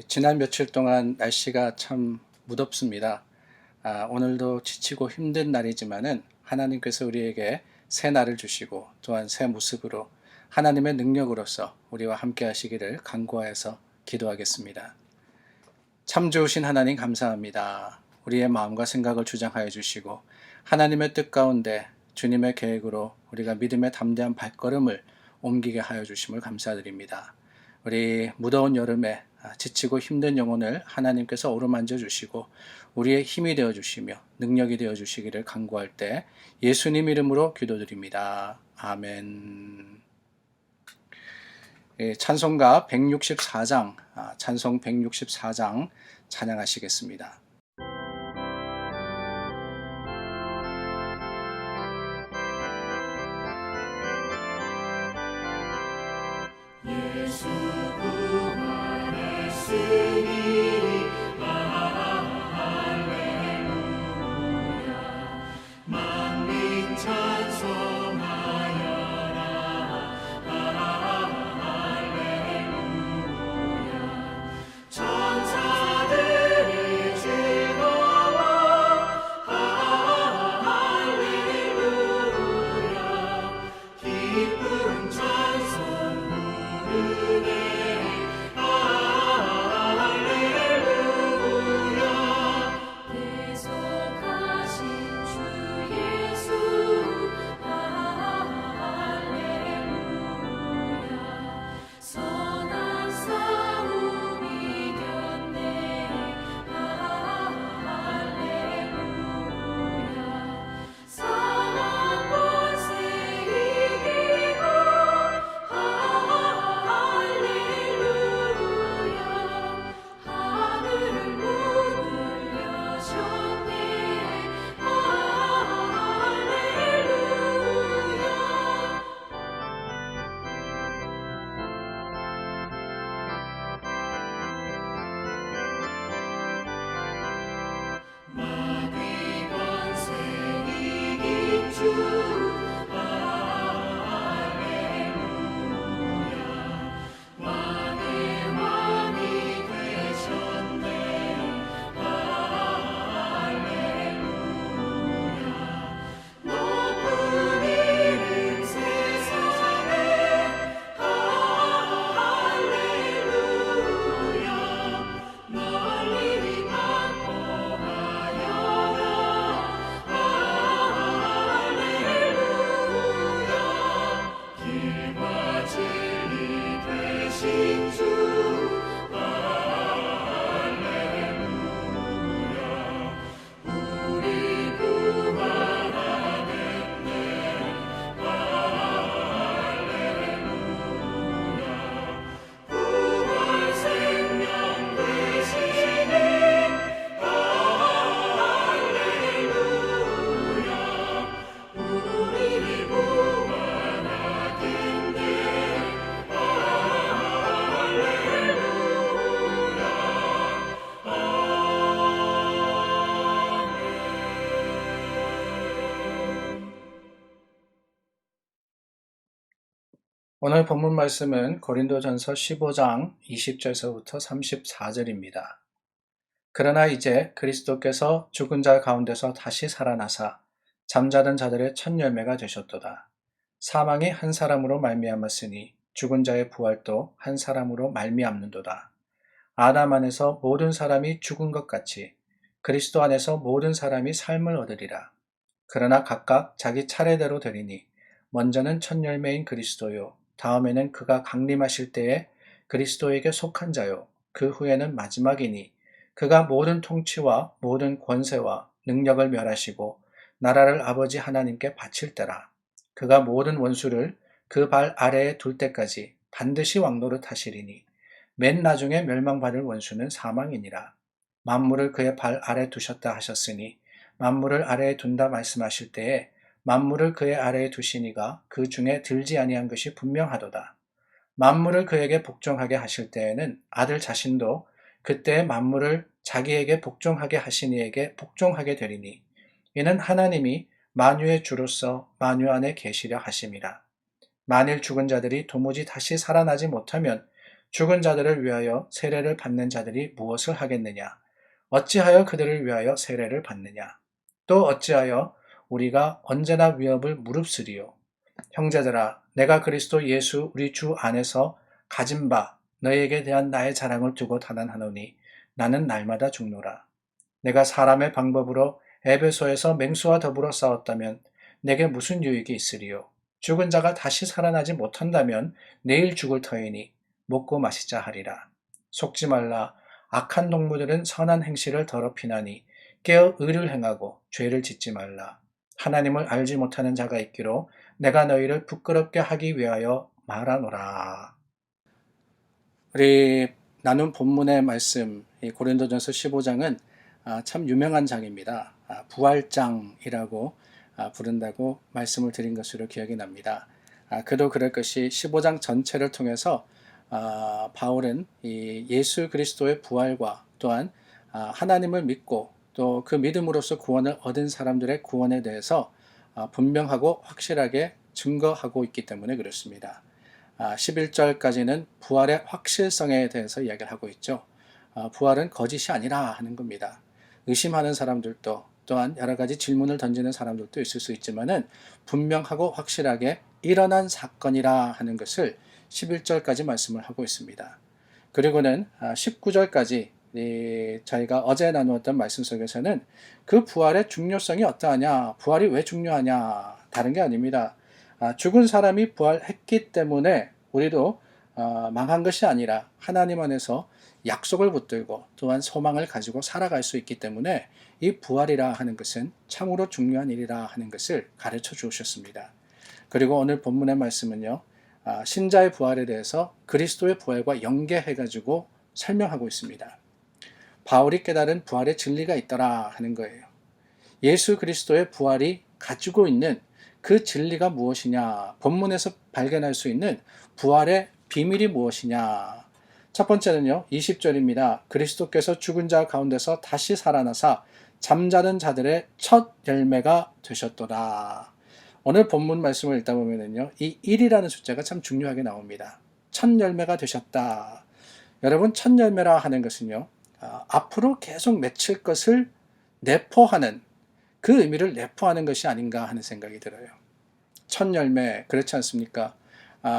지난 며칠 동안 날씨가 참 무덥습니다. 오늘도 지치고 힘든 날이지만은 하나님께서 우리에게 새 날을 주시고 또한 새 모습으로 하나님의 능력으로서 우리와 함께 하시기를 간구하여서 기도하겠습니다. 참 좋으신 하나님 감사합니다. 우리의 마음과 생각을 주장하여 주시고 하나님의 뜻 가운데 주님의 계획으로 우리가 믿음의 담대한 발걸음을 옮기게 하여 주심을 감사드립니다. 우리 무더운 여름에 지치고 힘든 영혼을 하나님께서 어루만져 주시고 우리의 힘이 되어 주시며 능력이 되어 주시기를 간구할 때 예수님 이름으로 기도드립니다. 아멘. 찬송가 164장, 찬송 164장 찬양하시겠습니다. 예수 부활했으니 할렐루야 만민 찬송하여라 할렐루야 천사들이 즐거워 할렐루야 기쁨 찬송 오늘 본문 말씀은 고린도전서 15장 20절서부터 34절입니다. 그러나 이제 그리스도께서 죽은 자 가운데서 다시 살아나사 잠자던 자들의 첫 열매가 되셨도다. 사망이 한 사람으로 말미암았으니 죽은 자의 부활도 한 사람으로 말미암는도다. 아담 안에서 모든 사람이 죽은 것 같이 그리스도 안에서 모든 사람이 삶을 얻으리라. 그러나 각각 자기 차례대로 되리니 먼저는 첫 열매인 그리스도요 다음에는 그가 강림하실 때에 그리스도에게 속한 자요 그 후에는 마지막이니 그가 모든 통치와 모든 권세와 능력을 멸하시고 나라를 아버지 하나님께 바칠 때라. 그가 모든 원수를 그 발 아래에 둘 때까지 반드시 왕노릇 하시리니 맨 나중에 멸망받을 원수는 사망이니라. 만물을 그의 발 아래 두셨다 하셨으니 만물을 아래에 둔다 말씀하실 때에 만물을 그의 아래에 두시니가 그 중에 들지 아니한 것이 분명하도다. 만물을 그에게 복종하게 하실 때에는 아들 자신도 그때 만물을 자기에게 복종하게 하신 이에게 복종하게 되리니 이는 하나님이 만유의 주로서 만유 안에 계시려 하심이라. 만일 죽은 자들이 도무지 다시 살아나지 못하면 죽은 자들을 위하여 세례를 받는 자들이 무엇을 하겠느냐? 어찌하여 그들을 위하여 세례를 받느냐? 또 어찌하여 우리가 언제나 위협을 무릅쓰리요? 형제들아, 내가 그리스도 예수 우리 주 안에서 가진 바 너희에게 대한 나의 자랑을 두고 단언하노니 나는 날마다 죽노라. 내가 사람의 방법으로 에베소에서 맹수와 더불어 싸웠다면 내게 무슨 유익이 있으리요? 죽은 자가 다시 살아나지 못한다면 내일 죽을 터이니 먹고 마시자 하리라. 속지 말라. 악한 동무들은 선한 행실을 더럽히나니 깨어 의를 행하고 죄를 짓지 말라. 하나님을 알지 못하는 자가 있기로 내가 너희를 부끄럽게 하기 위하여 말하노라. 우리 나눈 본문의 말씀, 이 고린도전서 15장은 참 유명한 장입니다. 부활장이라고 부른다고 말씀을 드린 것으로 기억이 납니다. 그도 그럴 것이 15장 전체를 통해서 바울은 이 예수 그리스도의 부활과 또한 하나님을 믿고 또 그 믿음으로써 구원을 얻은 사람들의 구원에 대해서 분명하고 확실하게 증거하고 있기 때문에 그렇습니다. 11절까지는 부활의 확실성에 대해서 이야기를 하고 있죠. 부활은 거짓이 아니라 하는 겁니다. 의심하는 사람들도 또한 여러 가지 질문을 던지는 사람들도 있을 수 있지만은 분명하고 확실하게 일어난 사건이라 하는 것을 11절까지 말씀을 하고 있습니다. 그리고는 19절까지 저희가 어제 나누었던 말씀 속에서는 그 부활의 중요성이 어떠하냐, 부활이 왜 중요하냐, 다른 게 아닙니다. 죽은 사람이 부활했기 때문에 우리도 망한 것이 아니라 하나님 안에서 약속을 붙들고 또한 소망을 가지고 살아갈 수 있기 때문에 이 부활이라 하는 것은 참으로 중요한 일이라 하는 것을 가르쳐 주셨습니다. 그리고 오늘 본문의 말씀은요, 신자의 부활에 대해서 그리스도의 부활과 연계해가지고 설명하고 있습니다. 바울이 깨달은 부활의 진리가 있더라 하는 거예요. 예수 그리스도의 부활이 가지고 있는 그 진리가 무엇이냐, 본문에서 발견할 수 있는 부활의 비밀이 무엇이냐. 첫 번째는요, 20절입니다. 그리스도께서 죽은 자 가운데서 다시 살아나사 잠자는 자들의 첫 열매가 되셨도다. 오늘 본문 말씀을 읽다 보면은요, 이 1이라는 숫자가 참 중요하게 나옵니다. 첫 열매가 되셨다. 여러분, 첫 열매라 하는 것은요, 앞으로 계속 맺힐 것을 내포하는, 그 의미를 내포하는 것이 아닌가 하는 생각이 들어요. 첫 열매, 그렇지 않습니까?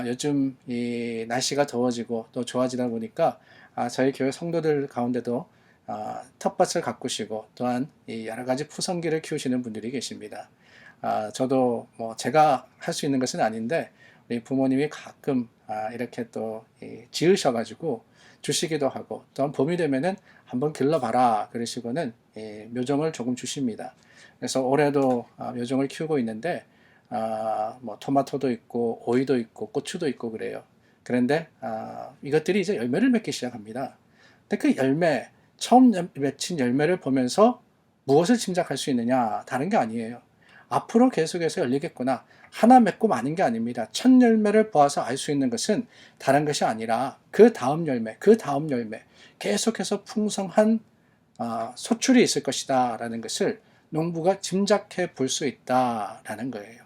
요즘 이 날씨가 더워지고 또 좋아지다 보니까 저희 교회 성도들 가운데도 텃밭을 가꾸시고 또한 이 여러 가지 푸성기를 키우시는 분들이 계십니다. 저도 뭐 제가 할 수 있는 것은 아닌데 우리 부모님이 가끔 이렇게 또 지으셔가지고 주시기도 하고, 또한 봄이 되면은 한번 길러봐라 그러시고는 묘종을 조금 주십니다. 그래서 올해도 묘종을 키우고 있는데 뭐 토마토도 있고 오이도 있고 고추도 있고 그래요. 그런데 이것들이 이제 열매를 맺기 시작합니다. 근데 그 열매, 처음 맺힌 열매를 보면서 무엇을 짐작할 수 있느냐? 다른 게 아니에요. 앞으로 계속해서 열리겠구나. 하나 맺고 마는 게 아닙니다. 첫 열매를 보아서 알 수 있는 것은 다른 것이 아니라 그 다음 열매, 그 다음 열매, 계속해서 풍성한 소출이 있을 것이다 라는 것을 농부가 짐작해 볼 수 있다라는 거예요.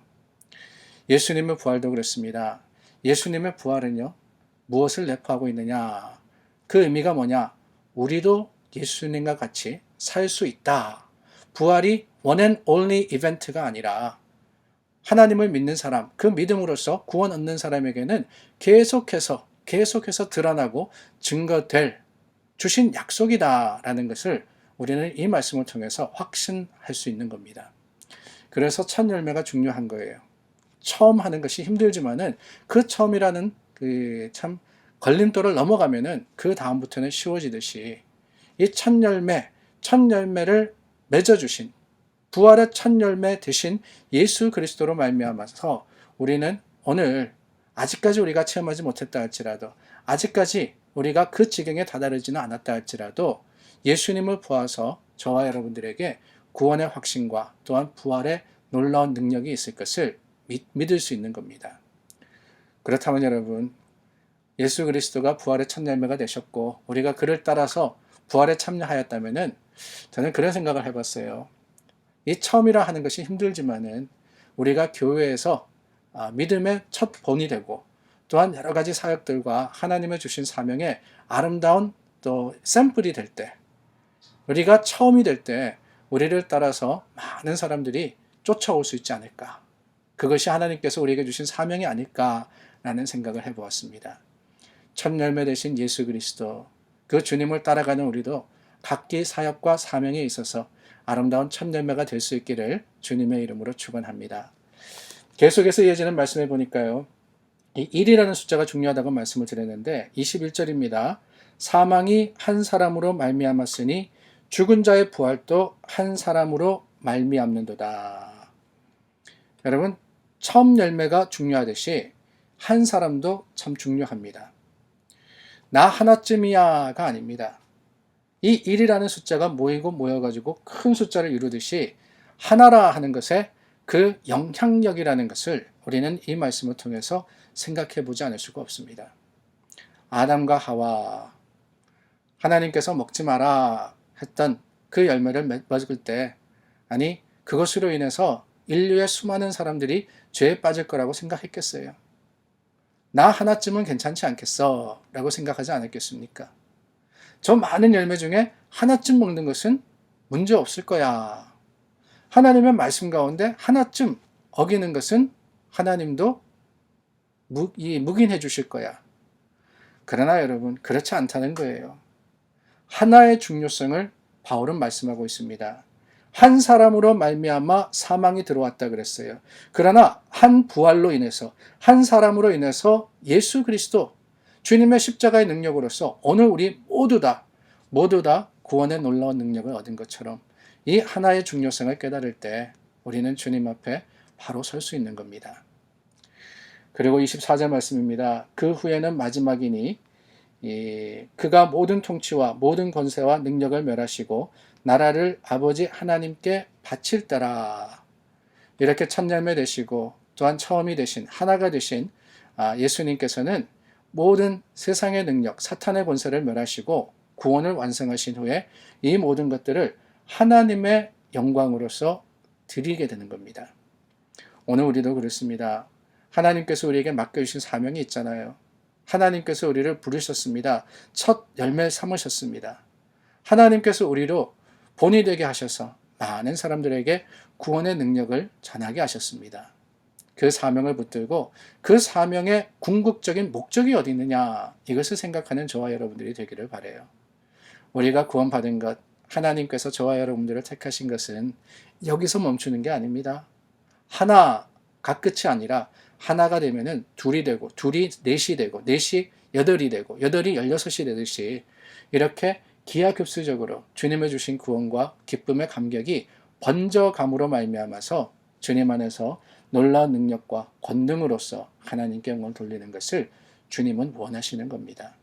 예수님의 부활도 그렇습니다. 예수님의 부활은요, 무엇을 내포하고 있느냐? 그 의미가 뭐냐? 우리도 예수님과 같이 살 수 있다. 부활이 one and only 이벤트가 아니라 하나님을 믿는 사람, 그 믿음으로써 구원 얻는 사람에게는 계속해서 드러나고 증거될 주신 약속이다라는 것을 우리는 이 말씀을 통해서 확신할 수 있는 겁니다. 그래서 첫 열매가 중요한 거예요. 처음 하는 것이 힘들지만은 그 처음이라는 그 참 걸림돌을 넘어가면은 그 다음부터는 쉬워지듯이 이 첫 열매를 맺어주신 부활의 첫 열매 되신 예수 그리스도로 말미암아서 우리는 오늘 아직까지 우리가 체험하지 못했다 할지라도, 아직까지 우리가 그 지경에 다다르지는 않았다 할지라도 예수님을 보아서 저와 여러분들에게 구원의 확신과 또한 부활의 놀라운 능력이 있을 것을 믿을 수 있는 겁니다. 그렇다면 여러분, 예수 그리스도가 부활의 첫 열매가 되셨고 우리가 그를 따라서 부활에 참여하였다면은, 저는 그런 생각을 해봤어요. 이 처음이라 하는 것이 힘들지만은 우리가 교회에서 믿음의 첫 본이 되고 또한 여러 가지 사역들과 하나님의 주신 사명에 아름다운 또 샘플이 될 때, 우리가 처음이 될 때 우리를 따라서 많은 사람들이 쫓아올 수 있지 않을까. 그것이 하나님께서 우리에게 주신 사명이 아닐까라는 생각을 해보았습니다. 첫 열매 되신 예수 그리스도, 그 주님을 따라가는 우리도 각기 사역과 사명에 있어서 아름다운 첫 열매가 될 수 있기를 주님의 이름으로 축원합니다. 계속해서 이어지는 말씀해 보니까요. 이 1이라는 숫자가 중요하다고 말씀을 드렸는데 21절입니다. 사망이 한 사람으로 말미암았으니 죽은 자의 부활도 한 사람으로 말미암는도다. 여러분, 처음 열매가 중요하듯이 한 사람도 참 중요합니다. 나 하나쯤이야가 아닙니다. 이 1이라는 숫자가 모이고 모여가지고 큰 숫자를 이루듯이 하나라 하는 것에 그 영향력이라는 것을 우리는 이 말씀을 통해서 생각해 보지 않을 수가 없습니다. 아담과 하와, 하나님께서 먹지 마라 했던 그 열매를 먹을 때, 아니 그것으로 인해서 인류의 수많은 사람들이 죄에 빠질 거라고 생각했겠어요? 나 하나쯤은 괜찮지 않겠어 라고 생각하지 않았겠습니까? 저 많은 열매 중에 하나쯤 먹는 것은 문제 없을 거야. 하나님의 말씀 가운데 하나쯤 어기는 것은 하나님도 묵인해 주실 거야. 그러나 여러분, 그렇지 않다는 거예요. 하나의 중요성을 바울은 말씀하고 있습니다. 한 사람으로 말미암아 사망이 들어왔다 그랬어요. 그러나 한 부활로 인해서, 한 사람으로 인해서 예수 그리스도 주님의 십자가의 능력으로서 오늘 우리 모두 다 구원의 놀라운 능력을 얻은 것처럼 이 하나의 중요성을 깨달을 때 우리는 주님 앞에 바로 설 수 있는 겁니다. 그리고 24절 말씀입니다. 그 후에는 마지막이니 그가 모든 통치와 모든 권세와 능력을 멸하시고 나라를 아버지 하나님께 바칠 때라. 이렇게 첫 열매 되시고 또한 처음이 되신 하나가 되신 예수님께서는 모든 세상의 능력, 사탄의 권세를 멸하시고 구원을 완성하신 후에 이 모든 것들을 하나님의 영광으로서 드리게 되는 겁니다. 오늘 우리도 그렇습니다. 하나님께서 우리에게 맡겨주신 사명이 있잖아요. 하나님께서 우리를 부르셨습니다. 첫 열매 삼으셨습니다. 하나님께서 우리로 본이 되게 하셔서 많은 사람들에게 구원의 능력을 전하게 하셨습니다. 그 사명을 붙들고 그 사명의 궁극적인 목적이 어디 있느냐, 이것을 생각하는 저와 여러분들이 되기를 바라요. 우리가 구원받은 것, 하나님께서 저와 여러분들을 택하신 것은 여기서 멈추는 게 아닙니다. 하나가 끝이 아니라 하나가 되면은 둘이 되고, 둘이 넷이 되고, 넷이 여덟이 되고, 여덟이 16이 되듯이 이렇게 기하급수적으로 주님의 주신 구원과 기쁨의 감격이 번져감으로 말미암아서 주님 안에서 놀라운 능력과 권능으로서 하나님께 영광을 돌리는 것을 주님은 원하시는 겁니다.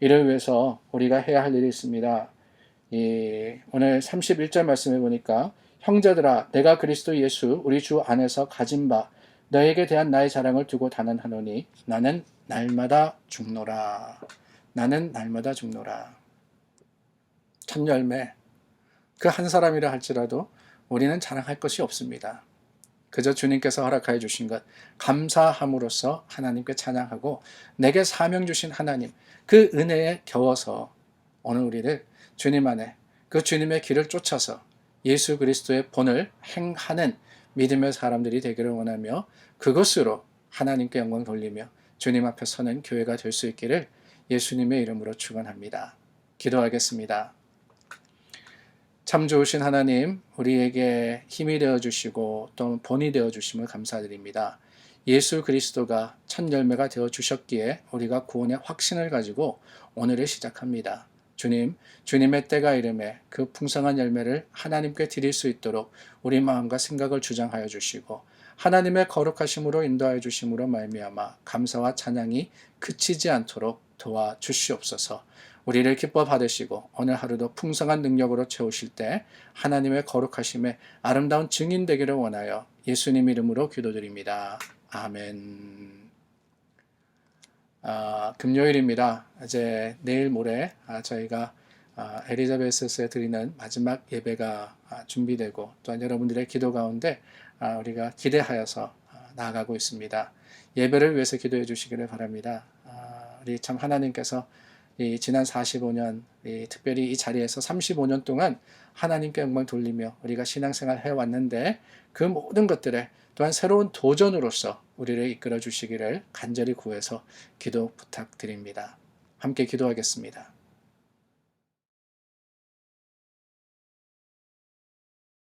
이를 위해서 우리가 해야 할 일이 있습니다. 오늘 31절 말씀해 보니까 형제들아 내가 그리스도 예수 우리 주 안에서 가진 바 너에게 대한 나의 자랑을 두고 단언하노니 나는 날마다 죽노라. 나는 날마다 죽노라. 첫 열매, 그 한 사람이라 할지라도 우리는 자랑할 것이 없습니다. 그저 주님께서 허락하여 주신 것 감사함으로써 하나님께 찬양하고 내게 사명 주신 하나님, 그 은혜에 겨워서 오늘 우리를 주님 안에 그 주님의 길을 쫓아서 예수 그리스도의 본을 행하는 믿음의 사람들이 되기를 원하며 그것으로 하나님께 영광 돌리며 주님 앞에 서는 교회가 될 수 있기를 예수님의 이름으로 축원합니다. 기도하겠습니다. 참 좋으신 하나님, 우리에게 힘이 되어주시고 또 본이 되어주심을 감사드립니다. 예수 그리스도가 첫 열매가 되어주셨기에 우리가 구원의 확신을 가지고 오늘을 시작합니다. 주님, 주님의 때가 이름에 그 풍성한 열매를 하나님께 드릴 수 있도록 우리 마음과 생각을 주장하여 주시고 하나님의 거룩하심으로 인도하여 주심으로 말미암아 감사와 찬양이 그치지 않도록 도와주시옵소서. 우리를 기뻐 받으시고 오늘 하루도 풍성한 능력으로 채우실 때 하나님의 거룩하심에 아름다운 증인 되기를 원하여 예수님 이름으로 기도드립니다. 아멘. 금요일입니다. 이제 내일 모레 저희가 엘리자베스에 드리는 마지막 예배가 준비되고 또한 여러분들의 기도 가운데 우리가 기대하여서 나아가고 있습니다. 예배를 위해서 기도해 주시기를 바랍니다. 우리 참 하나님께서 이 지난 45년, 특별히 이 자리에서 35년 동안 하나님께 영광 돌리며 우리가 신앙생활 해왔는데 그 모든 것들에 또한 새로운 도전으로서 우리를 이끌어 주시기를 간절히 구해서 기도 부탁드립니다. 함께 기도하겠습니다.